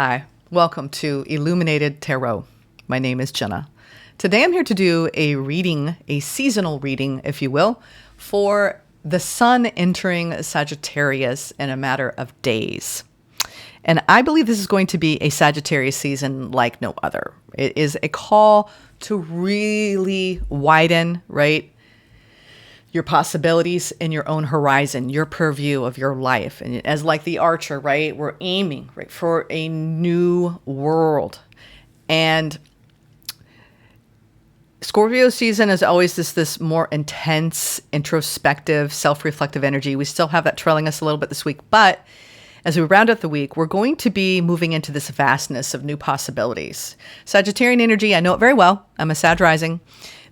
Hi, welcome to Illuminated Tarot. My name is Jenna. Today I'm here to do a reading, a seasonal reading, if you will, for the sun entering Sagittarius in a matter of days. And I believe this is going to be a Sagittarius season like no other. It is a call to really widen, right, your possibilities in your own horizon, your purview of your life. And as like the archer, right, we're aiming right for a new world. And Scorpio season is always this more intense, introspective, self-reflective energy. We still have that trailing us a little bit this week, but as we round out the week, we're going to be moving into this vastness of new possibilities. Sagittarian energy, I know it very well. I'm a Sag rising.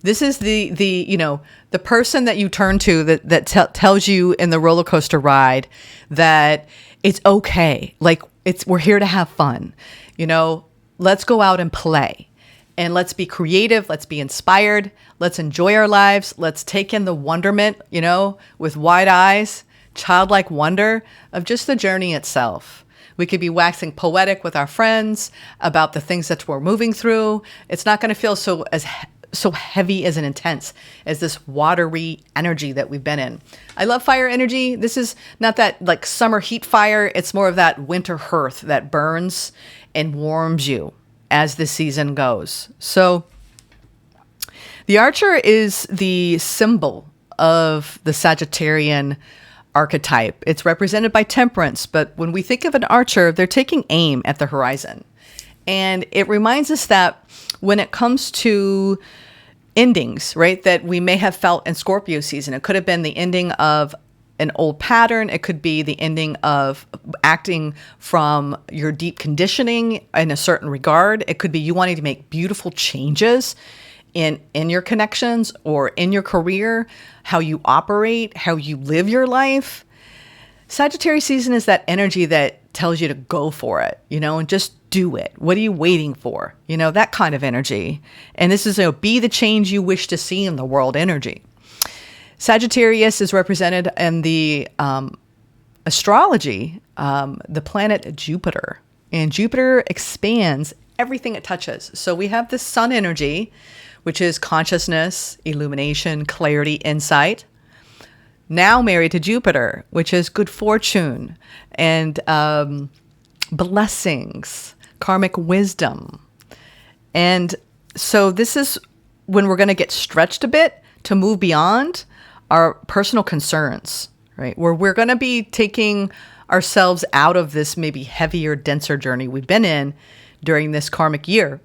This is the person that you turn to that tells you in the roller coaster ride that it's okay. Like we're here to have fun. Let's go out and play and let's be creative. Let's be inspired. Let's enjoy our lives. Let's take in the wonderment, with wide eyes, childlike wonder of just the journey itself. We could be waxing poetic with our friends about the things that we're moving through. It's not going to feel so heavy as and intense as this watery energy that we've been in. I love fire energy. This is not that like summer heat fire. It's more of that winter hearth that burns and warms you as the season goes. So the archer is the symbol of the Sagittarian archetype. It's represented by temperance, but when we think of an archer, they're taking aim at the horizon. And it reminds us that when it comes to endings, right, that we may have felt in Scorpio season, it could have been the ending of an old pattern. It could be the ending of acting from your deep conditioning in a certain regard. It could be you wanting to make beautiful changes in your connections or in your career, how you operate, how you live your life. Sagittarius season is that energy that tells you to go for it, and just do it. What are you waiting for? That kind of energy. And this is be the change you wish to see in the world energy. Sagittarius is represented in the astrology, the planet Jupiter. And Jupiter expands everything it touches. So we have this sun energy, which is consciousness, illumination, clarity, insight. Now married to Jupiter, which is good fortune and blessings, karmic wisdom. And so this is when we're going to get stretched a bit to move beyond our personal concerns, right? Where we're going to be taking ourselves out of this maybe heavier, denser journey we've been in during this karmic year.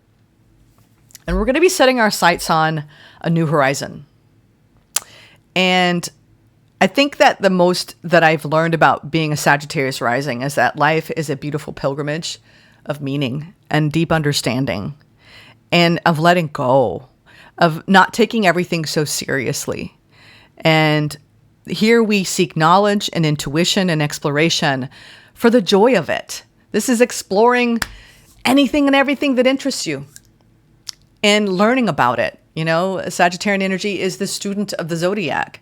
And we're going to be setting our sights on a new horizon. And I think that the most that I've learned about being a Sagittarius rising is that life is a beautiful pilgrimage of meaning and deep understanding and of letting go, of not taking everything so seriously. And here we seek knowledge and intuition and exploration for the joy of it. This is exploring anything and everything that interests you and learning about it. Sagittarian energy is the student of the zodiac.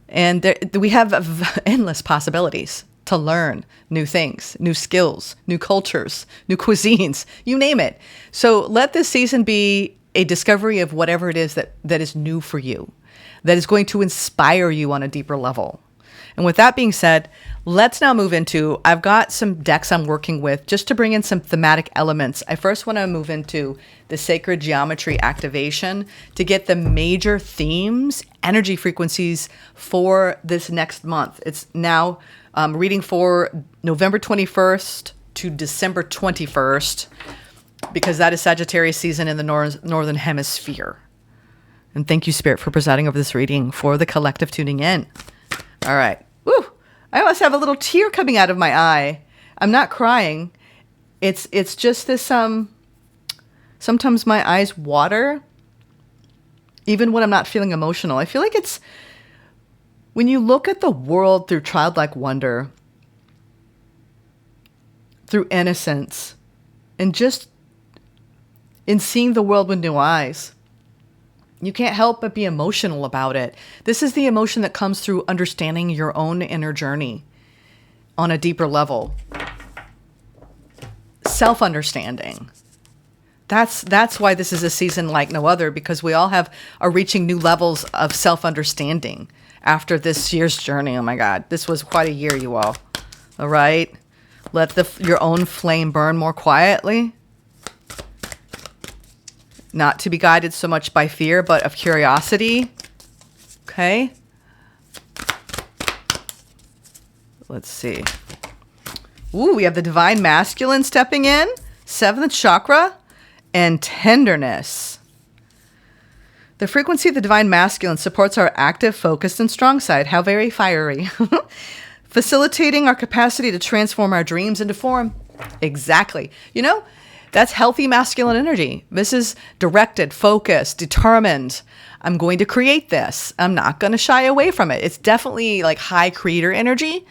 And we have endless possibilities to learn new things, new skills, new cultures, new cuisines, you name it. So let this season be a discovery of whatever it is that is new for you, that is going to inspire you on a deeper level. And with that being said, let's now move into, I've got some decks I'm working with just to bring in some thematic elements. I first want to move into the sacred geometry activation to get the major themes, energy frequencies for this next month. It's now reading for November 21st to December 21st, because that is Sagittarius season in the Northern Hemisphere. And thank you, Spirit, for presiding over this reading for the collective tuning in. All right. Woo! I almost have a little tear coming out of my eye. I'm not crying. It's just this, sometimes my eyes water, even when I'm not feeling emotional. I feel like it's when you look at the world through childlike wonder, through innocence, and just in seeing the world with new eyes. You can't help but be emotional about it. This is the emotion that comes through understanding your own inner journey on a deeper level. self-understanding. That's why this is a season like no other, because we all are reaching new levels of self-understanding after this year's journey. Oh my God, this was quite a year, you all. All right, let your own flame burn more quietly. Not to be guided so much by fear, but of curiosity. Okay. Let's see. Ooh, we have the divine masculine stepping in, 7th chakra, and tenderness. The frequency of the divine masculine supports our active, focused, and strong side. How very fiery. Facilitating our capacity to transform our dreams into form. Exactly. You know, that's healthy masculine energy. This is directed, focused, determined. I'm going to create this. I'm not going to shy away from it. It's definitely like high creator energy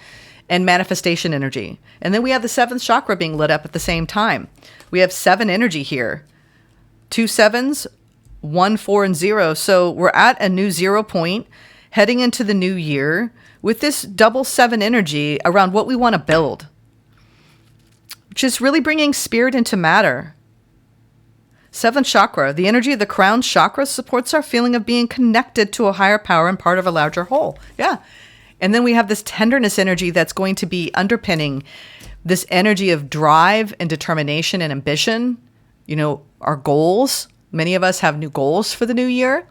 and manifestation energy. And then we have the 7th chakra being lit up at the same time. We have 7 energy here. 2 7s, 1 4, and 0. So we're at a new 0 point, heading into the new year with this double 7 energy around what we want to build, which is really bringing spirit into matter. 7th chakra, the energy of the crown chakra supports our feeling of being connected to a higher power and part of a larger whole. Yeah. And then we have this tenderness energy that's going to be underpinning this energy of drive and determination and ambition. You know, our goals. Many of us have new goals for the new year.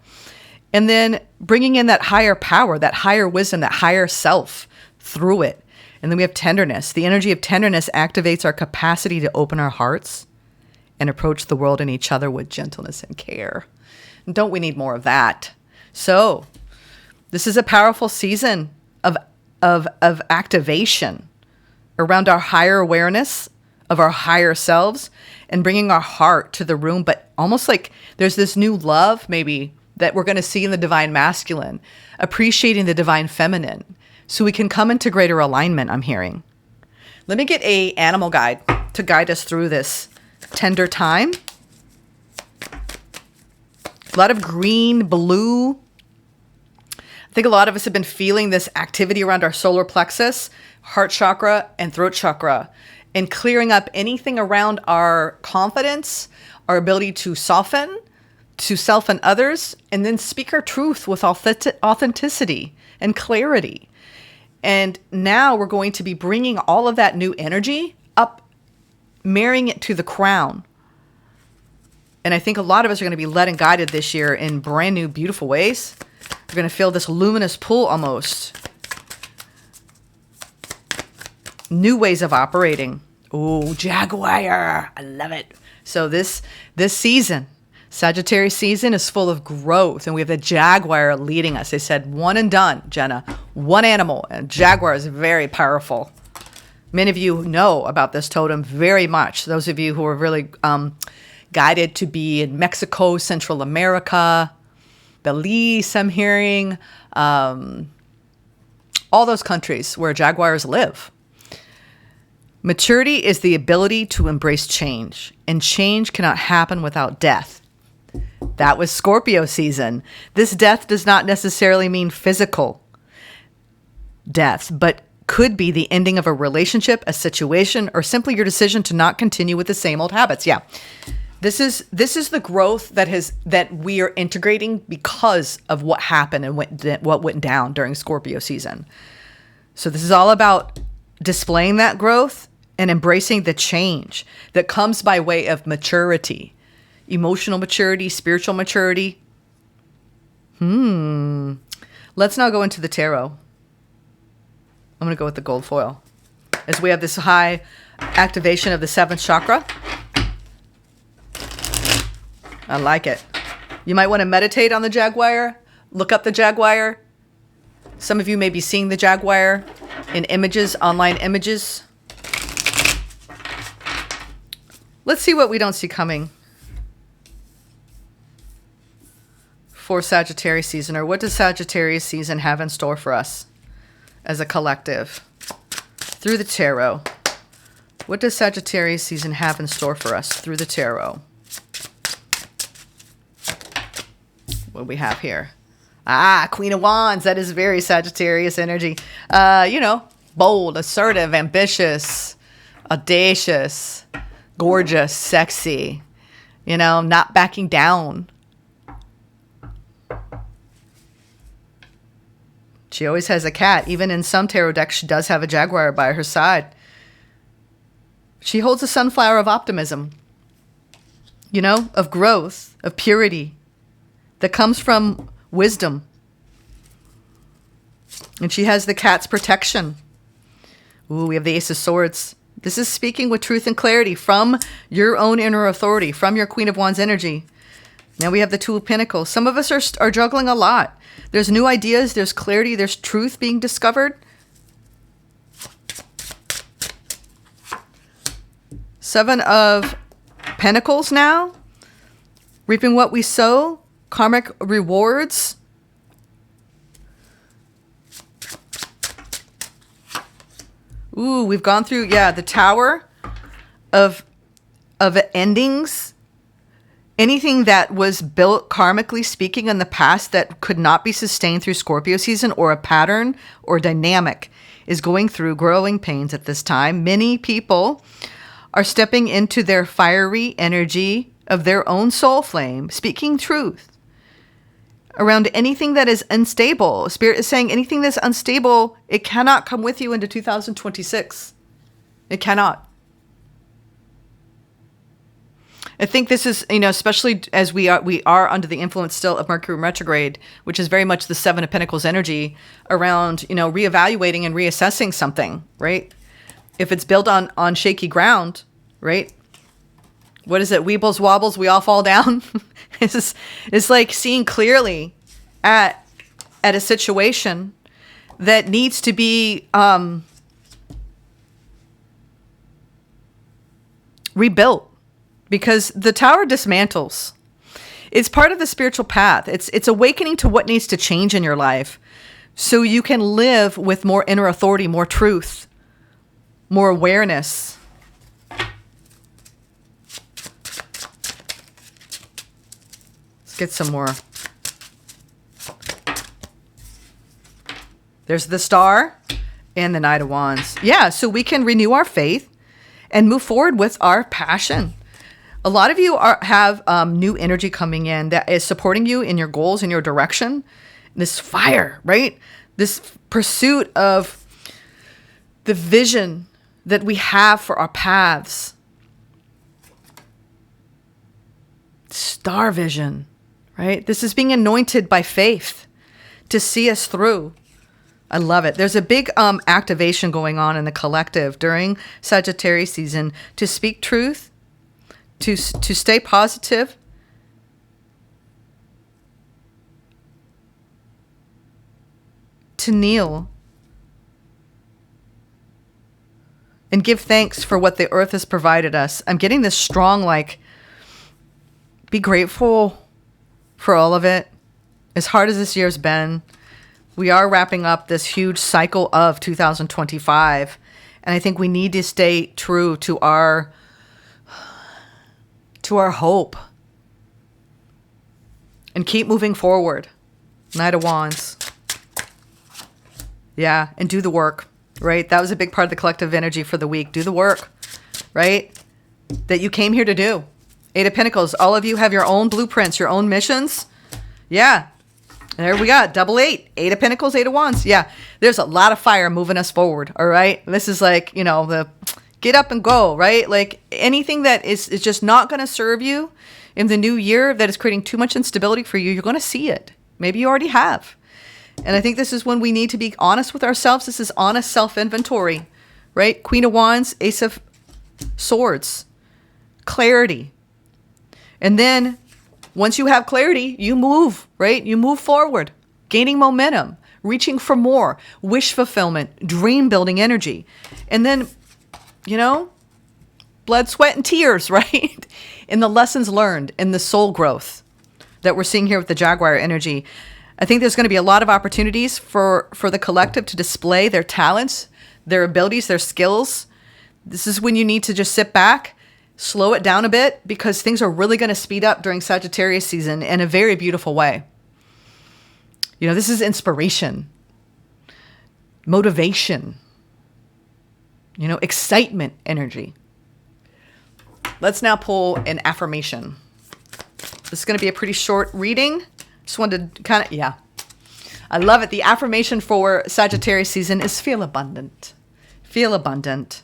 And then bringing in that higher power, that higher wisdom, that higher self through it. And then we have tenderness. The energy of tenderness activates our capacity to open our hearts and approach the world and each other with gentleness and care. And don't we need more of that? So this is a powerful season of activation around our higher awareness of our higher selves and bringing our heart to the room. But almost like there's this new love maybe that we're going to see in the divine masculine, appreciating the divine feminine, so we can come into greater alignment, I'm hearing. Let me get a animal guide to guide us through this tender time. A lot of green, blue. I think a lot of us have been feeling this activity around our solar plexus, heart chakra, and throat chakra, and clearing up anything around our confidence, our ability to soften to self and others, and then speak our truth with authenticity and clarity. And now we're going to be bringing all of that new energy up, marrying it to the crown. And I think a lot of us are going to be led and guided this year in brand new, beautiful ways. We're going to feel this luminous pull almost. New ways of operating. Oh, Jaguar. I love it. So this season, Sagittarius season, is full of growth. And we have the Jaguar leading us. They said one and done, Jenna. One animal. And Jaguar is very powerful. Many of you know about this totem very much. Those of you who are really guided to be in Mexico, Central America, Belize, I'm hearing, all those countries where jaguars live. Maturity is the ability to embrace change, and change cannot happen without death. That was Scorpio season. This death does not necessarily mean physical death, but could be the ending of a relationship, a situation, or simply your decision to not continue with the same old habits. Yeah. This is the growth that we are integrating because of what happened and what went down during Scorpio season. So this is all about displaying that growth and embracing the change that comes by way of maturity, emotional maturity, spiritual maturity. Let's now go into the tarot. I'm going to go with the gold foil as we have this high activation of the 7th chakra. I like it. You might want to meditate on the jaguar. Look up the jaguar. Some of you may be seeing the jaguar in images, online images. Let's see what we don't see coming for Sagittarius season, or what does Sagittarius season have in store for us as a collective through the tarot? What does Sagittarius season have in store for us through the tarot? What do we have here? Queen of Wands. That is very Sagittarius energy. Bold, assertive, ambitious, audacious, gorgeous, sexy, not backing down. She always has a cat. Even in some tarot decks, she does have a jaguar by her side. She holds a sunflower of optimism, of growth, of purity that comes from wisdom. And she has the cat's protection. Ooh, we have the Ace of Swords. This is speaking with truth and clarity from your own inner authority, from your Queen of Wands energy. Now we have the Two of Pentacles. Some of us are juggling a lot. There's new ideas, there's clarity, there's truth being discovered. Seven of Pentacles now. Reaping what we sow. Karmic rewards. Ooh, we've gone through, the Tower of endings. Anything that was built karmically speaking in the past that could not be sustained through Scorpio season or a pattern or dynamic is going through growing pains at this time. Many people are stepping into their fiery energy of their own soul flame, speaking truth around anything that is unstable. Spirit is saying anything that's unstable, it cannot come with you into 2026. It cannot. I think this is, especially as we are under the influence still of Mercury retrograde, which is very much the Seven of Pentacles energy around, reevaluating and reassessing something, right? If it's built on shaky ground, right? What is it? Weebles, wobbles, we all fall down. It's like seeing clearly at a situation that needs to be rebuilt. Because the Tower dismantles. It's part of the spiritual path. It's awakening to what needs to change in your life so you can live with more inner authority, more truth, more awareness. Let's get some more. There's the Star and the Knight of Wands. Yeah, so we can renew our faith and move forward with our passion. A lot of you have new energy coming in that is supporting you in your goals, in your direction. This fire, right? This pursuit of the vision that we have for our paths. Star vision, right? This is being anointed by faith to see us through. I love it. There's a big activation going on in the collective during Sagittarius season to speak truth, to stay positive, to kneel and give thanks for what the earth has provided us. I'm getting this strong, be grateful for all of it. As hard as this year's been, we are wrapping up this huge cycle of 2025. And I think we need to stay true to our hope and keep moving forward. Knight of Wands. Yeah, and do the work, right? That was a big part of the collective energy for the week. Do the work, right? That you came here to do. Eight of Pentacles. All of you have your own blueprints, your own missions. Yeah. There we got double eight. Eight of Pentacles, Eight of Wands. Yeah. There's a lot of fire moving us forward, all right? This is the get up and go, right? Anything that is just not going to serve you in the new year, that is creating too much instability for you, you're going to see it. Maybe you already have. And I think this is when we need to be honest with ourselves. This is honest self-inventory, right? Queen of Wands, Ace of Swords, clarity. And then once you have clarity, you move, right? You move forward, gaining momentum, reaching for more, wish fulfillment, dream building energy. And then, blood, sweat, and tears, right? In the lessons learned, in the soul growth that we're seeing here with the Jaguar energy. I think there's going to be a lot of opportunities for the collective to display their talents, their abilities, their skills. This is when you need to just sit back, slow it down a bit, because things are really going to speed up during Sagittarius season in a very beautiful way. This is inspiration, motivation, excitement energy. Let's now pull an affirmation. This is going to be a pretty short reading. Just wanted to kind of, yeah. I love it. The affirmation for Sagittarius season is feel abundant. Feel abundant.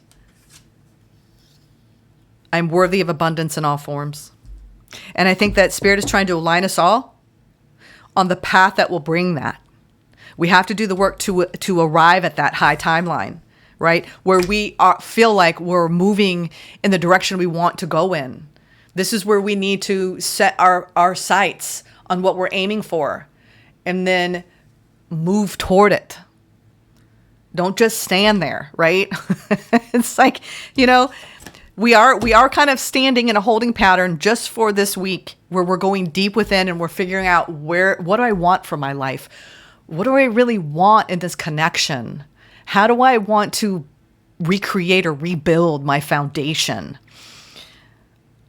I'm worthy of abundance in all forms. And I think that Spirit is trying to align us all on the path that will bring that. We have to do the work to arrive at that high timeline, right? Where we feel like we're moving in the direction we want to go in. This is where we need to set our sights on what we're aiming for and then move toward it. Don't just stand there, right? It's like, you know, we are kind of standing in a holding pattern just for this week where we're going deep within and we're figuring out what do I want for my life? What do I really want in this connection? How do I want to recreate or rebuild my foundation?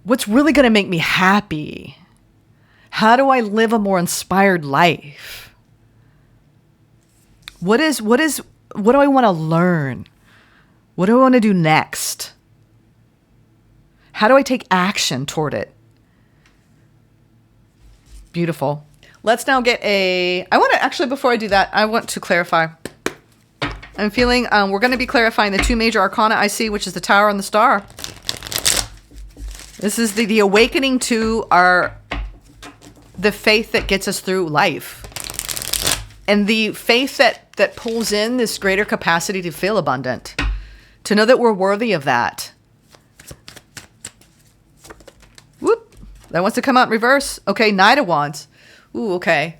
What's really going to make me happy? How do I live a more inspired life? What do I want to learn? What do I want to do next? How do I take action toward it? Beautiful. Let's now get before I do that, I want to clarify. I'm feeling, we're going to be clarifying the two major arcana I see, which is the Tower and the Star. This is the awakening to the faith that gets us through life. And the faith that pulls in this greater capacity to feel abundant. To know that we're worthy of that. Whoop. That wants to come out in reverse. Okay, Knight of Wands. Ooh, okay.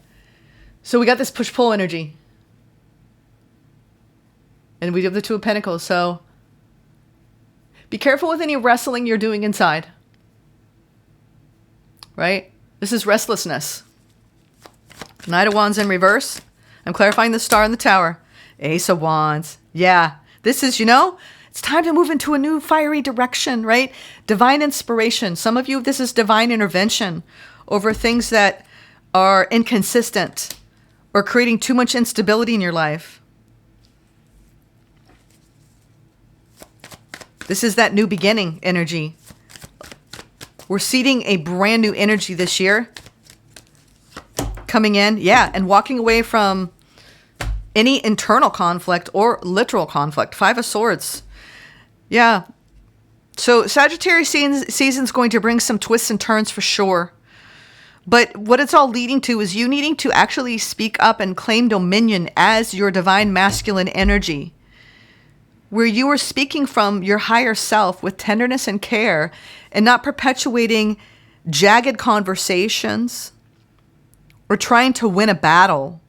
So we got this push-pull energy. And we have the Two of Pentacles. So be careful with any wrestling you're doing inside. Right? This is restlessness. Knight of Wands in reverse. I'm clarifying the Star and the Tower. Ace of Wands. Yeah. This is, it's time to move into a new fiery direction, right? Divine inspiration. Some of you, this is divine intervention over things that are inconsistent or creating too much instability in your life. This is that new beginning energy. We're seeding a brand new energy this year. Coming in, yeah, and walking away from any internal conflict or literal conflict. Five of Swords. Yeah. So Sagittarius season is going to bring some twists and turns for sure. But what it's all leading to is you needing to actually speak up and claim dominion as your divine masculine energy, where you are speaking from your higher self with tenderness and care and not perpetuating jagged conversations or trying to win a battle,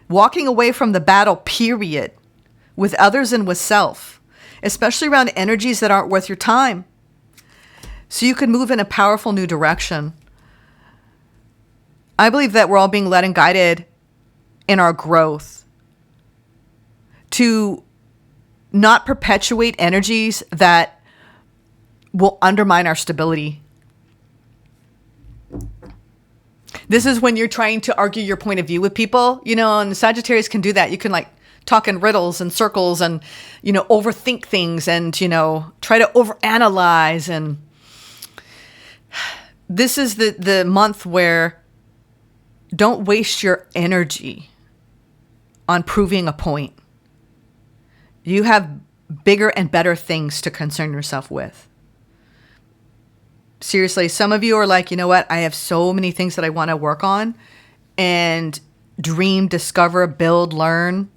walking away from the battle, period, with others and with self, especially around energies that aren't worth your time. So you can move in a powerful new direction. I believe that we're all being led and guided in our growth to not perpetuate energies that will undermine our stability. This is when you're trying to argue your point of view with people, and Sagittarius can do that. You can talk in riddles and circles and, overthink things and, try to overanalyze. And this is the month where don't waste your energy on proving a point. You have bigger and better things to concern yourself with. Seriously, some of you are like, you know what? I have so many things that I want to work on and dream, discover, build, learn.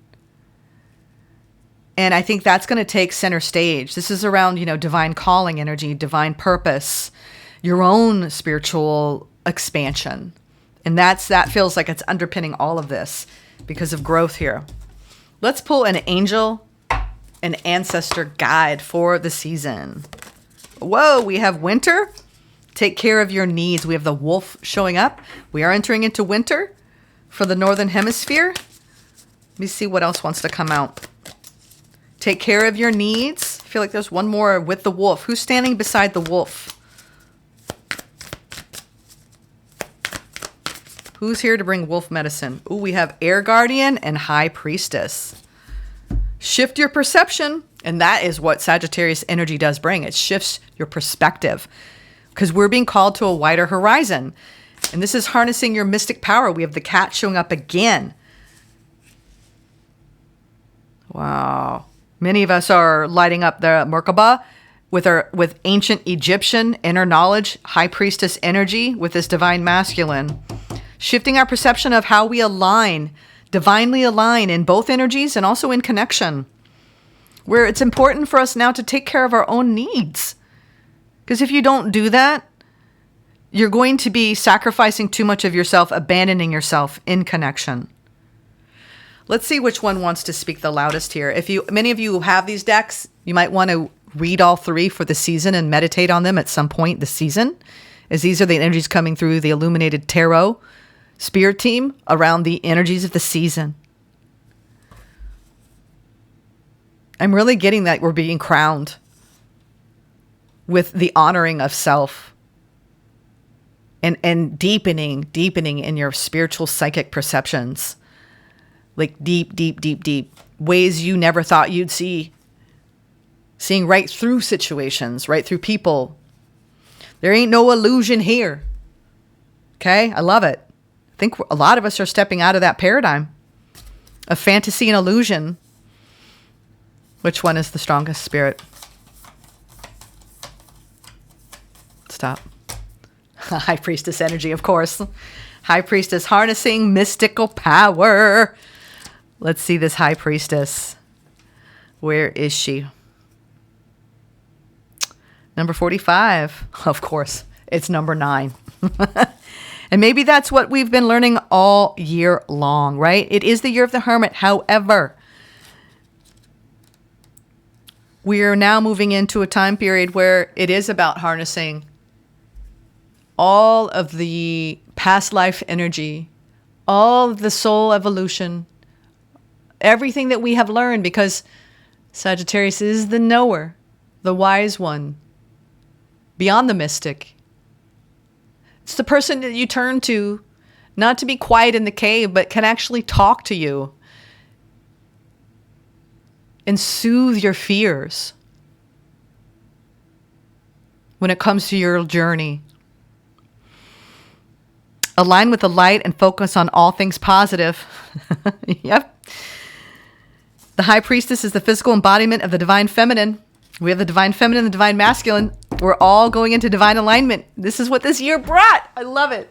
And I think that's going to take center stage. This is around, divine calling energy, divine purpose, your own spiritual expansion. And that feels like it's underpinning all of this because of growth here. Let's pull an angel, an ancestor guide for the season. Whoa, we have winter. Take care of your needs. We have the wolf showing up. We are entering into winter for the Northern Hemisphere. Let me see what else wants to come out. Take care of your needs. I feel like there's one more with the wolf. Who's standing beside the wolf? Who's here to bring wolf medicine? Ooh, we have Air Guardian and High Priestess. Shift your perception And that is what Sagittarius energy does bring. It shifts your perspective because we're being called to a wider horizon. And this is harnessing your mystic power. We have the cat showing up again. Wow. Many of us are lighting up the Merkaba with ancient Egyptian inner knowledge, high priestess energy with this divine masculine, shifting our perception of how we align, divinely align in both energies and also in connection, where it's important for us now to take care of our own needs. Because if you don't do that, you're going to be sacrificing too much of yourself, abandoning yourself in connection. Let's see which one wants to speak the loudest here. Many of you who have these decks, you might want to read all three for the season and meditate on them at some point this season, as these are the energies coming through the Illuminated Tarot Spirit team around the energies of the season. I'm really getting that we're being crowned with the honoring of self and deepening in your spiritual psychic perceptions. Like deep ways you never thought you'd see. Seeing right through situations, right through people. There ain't no illusion here. Okay? I love it. I think a lot of us are stepping out of that paradigm of fantasy and illusion. Which one is the strongest, Spirit? Stop. High Priestess energy, of course. High Priestess harnessing mystical power. Let's see this High Priestess. Where is she? Number 45. Of course, it's number 9. And maybe that's what we've been learning all year long, right? It is the year of the Hermit. However, we are now moving into a time period where it is about harnessing all of the past life energy, all of the soul evolution, everything that we have learned, because Sagittarius is the knower, the wise one, beyond the mystic. It's the person that you turn to, not to be quiet in the cave, but can actually talk to you and soothe your fears when it comes to your journey. Align with the light and focus on all things positive. Yep. The High Priestess is the physical embodiment of the divine feminine. We have the divine feminine and the divine masculine. We're all going into divine alignment. This is what this year brought. I love it.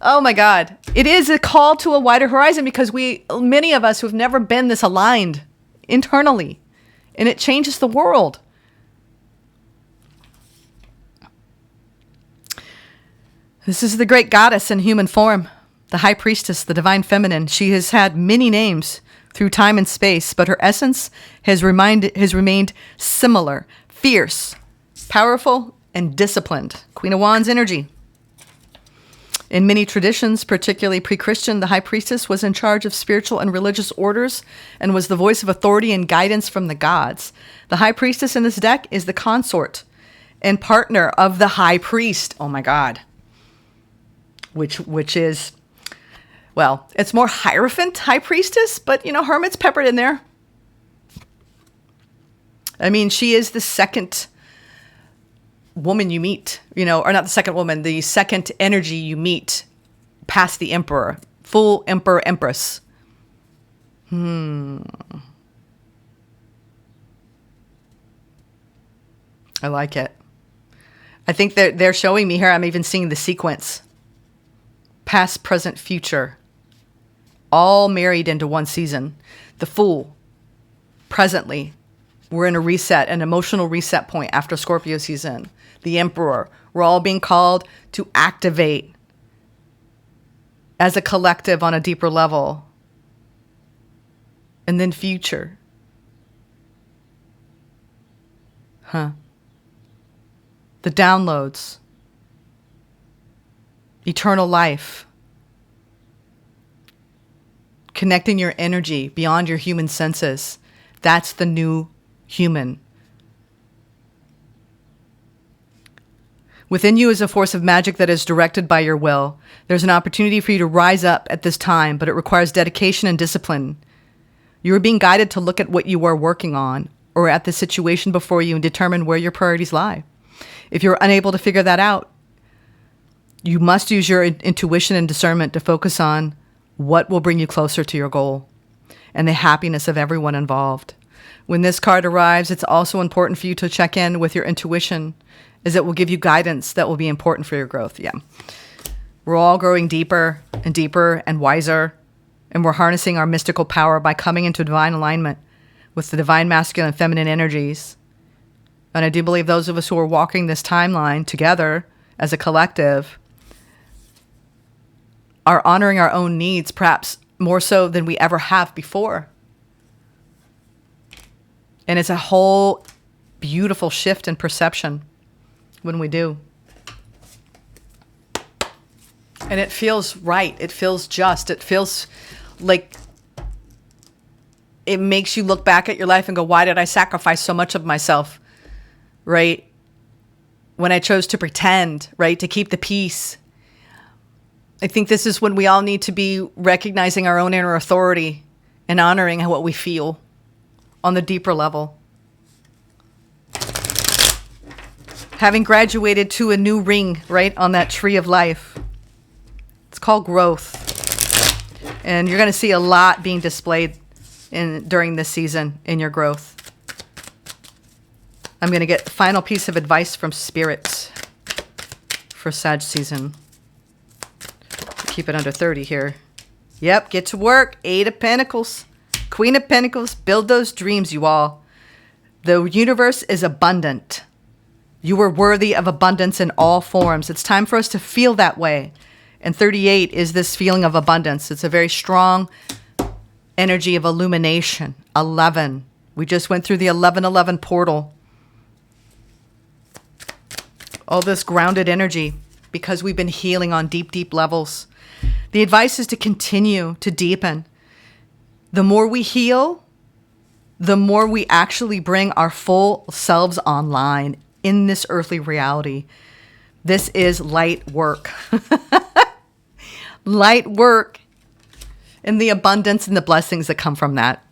Oh my God. It is a call to a wider horizon because many of us who have never been this aligned internally, and it changes the world. This is the great goddess in human form, the High Priestess, the divine feminine. She has had many names through time and space, but her essence has remained similar, fierce, powerful, and disciplined. Queen of Wands energy. In many traditions, particularly pre-Christian, the High Priestess was in charge of spiritual and religious orders and was the voice of authority and guidance from the gods. The High Priestess in this deck is the consort and partner of the High Priest. Oh my God. Which is, well, it's more Hierophant High Priestess, but, Hermit's peppered in there. I mean, she is the second woman you meet, or not the second woman, the second energy you meet past the Emperor, full Emperor, Empress. I like it. I think they're showing me here, I'm even seeing the sequence. Past, present, future, all married into one season. The Fool, presently, we're in a reset, an emotional reset point after Scorpio season. The Emperor, we're all being called to activate as a collective on a deeper level. And then future. The downloads. Eternal life. Connecting your energy beyond your human senses. That's the new human. Within you is a force of magic that is directed by your will. There's an opportunity for you to rise up at this time, but it requires dedication and discipline. You are being guided to look at what you are working on or at the situation before you and determine where your priorities lie. If you're unable to figure that out, you must use your intuition and discernment to focus on what will bring you closer to your goal and the happiness of everyone involved. When this card arrives, it's also important for you to check in with your intuition, as it will give you guidance that will be important for your growth. Yeah. We're all growing deeper and deeper and wiser, and we're harnessing our mystical power by coming into divine alignment with the divine masculine and feminine energies. And I do believe those of us who are walking this timeline together as a collective are honoring our own needs, perhaps more so than we ever have before. And it's a whole beautiful shift in perception when we do. And it feels right. It feels just. It feels like it makes you look back at your life and go, why did I sacrifice so much of myself, right? When I chose to pretend, right? To keep the peace. I think this is when we all need to be recognizing our own inner authority and honoring what we feel on the deeper level. Having graduated to a new ring, right, on that tree of life. It's called growth. And you're going to see a lot being displayed during this season in your growth. I'm going to get the final piece of advice from Spirit for Sag season. Keep it under 30 here. Yep, get to work. 8 of Pentacles. Queen of Pentacles. Build those dreams, you all. The universe is abundant. You are worthy of abundance in all forms. It's time for us to feel that way. And 38 is this feeling of abundance. It's a very strong energy of illumination. 11. We just went through the 1111 portal. All this grounded energy because we've been healing on deep, deep levels. The advice is to continue to deepen. The more we heal, the more we actually bring our full selves online in this earthly reality. This is light work. Light work and the abundance and the blessings that come from that.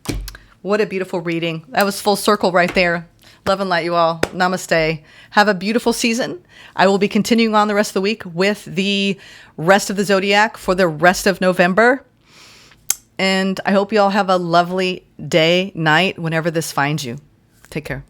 What a beautiful reading. That was full circle right there. Love and light, you all. Namaste. Have a beautiful season. I will be continuing on the rest of the week with the rest of the zodiac for the rest of November. And I hope you all have a lovely day, night, whenever this finds you. Take care.